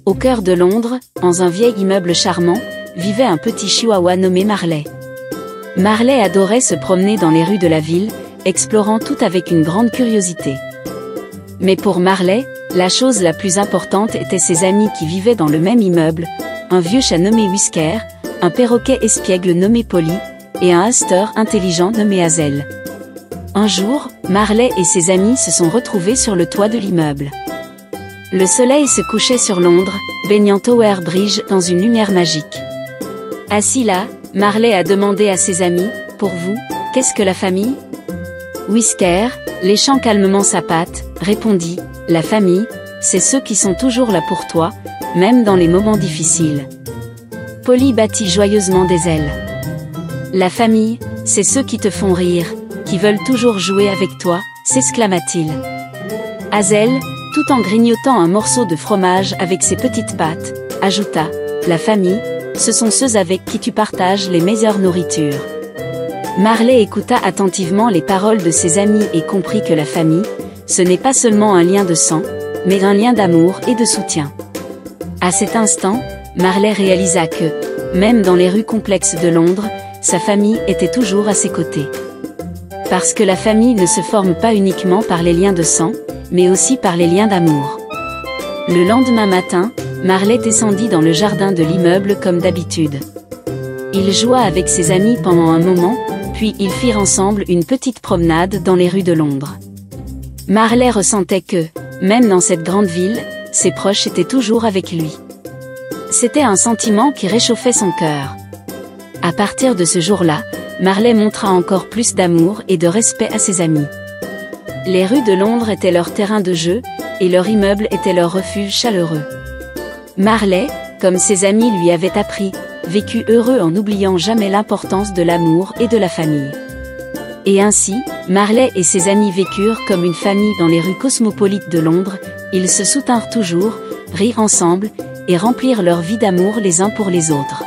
Au cœur de Londres, dans un vieil immeuble charmant, vivait un petit chihuahua nommé Marley. Marley adorait se promener dans les rues de la ville, explorant tout avec une grande curiosité. Mais pour Marley, la chose la plus importante était ses amis qui vivaient dans le même immeuble, un vieux chat nommé Whisker, un perroquet espiègle nommé Polly, et un hamster intelligent nommé Hazel. Un jour, Marley et ses amis se sont retrouvés sur le toit de l'immeuble. Le soleil se couchait sur Londres, baignant Tower Bridge dans une lumière magique. Assis là, Marley a demandé à ses amis, « Pour vous, qu'est-ce que la famille ?» Whisker, léchant calmement sa patte, répondit, « La famille, c'est ceux qui sont toujours là pour toi, même dans les moments difficiles. » Polly battit joyeusement des ailes. « La famille, c'est ceux qui te font rire, qui veulent toujours jouer avec toi, » s'exclama-t-il. Hazel, tout en grignotant un morceau de fromage avec ses petites pattes, ajouta, « La famille, ce sont ceux avec qui tu partages les meilleures nourritures. » Marley écouta attentivement les paroles de ses amis et comprit que la famille, ce n'est pas seulement un lien de sang, mais un lien d'amour et de soutien. À cet instant, Marley réalisa que, même dans les rues complexes de Londres, sa famille était toujours à ses côtés. Parce que la famille ne se forme pas uniquement par les liens de sang, mais aussi par les liens d'amour. Le lendemain matin, Marley descendit dans le jardin de l'immeuble comme d'habitude. Il joua avec ses amis pendant un moment, puis ils firent ensemble une petite promenade dans les rues de Londres. Marley ressentait que, même dans cette grande ville, ses proches étaient toujours avec lui. C'était un sentiment qui réchauffait son cœur. À partir de ce jour-là, Marley montra encore plus d'amour et de respect à ses amis. Les rues de Londres étaient leur terrain de jeu, et leur immeuble était leur refuge chaleureux. Marley, comme ses amis lui avaient appris, vécut heureux en n'oubliant jamais l'importance de l'amour et de la famille. Et ainsi, Marley et ses amis vécurent comme une famille dans les rues cosmopolites de Londres, ils se soutinrent toujours, rirent ensemble, et remplirent leur vie d'amour les uns pour les autres.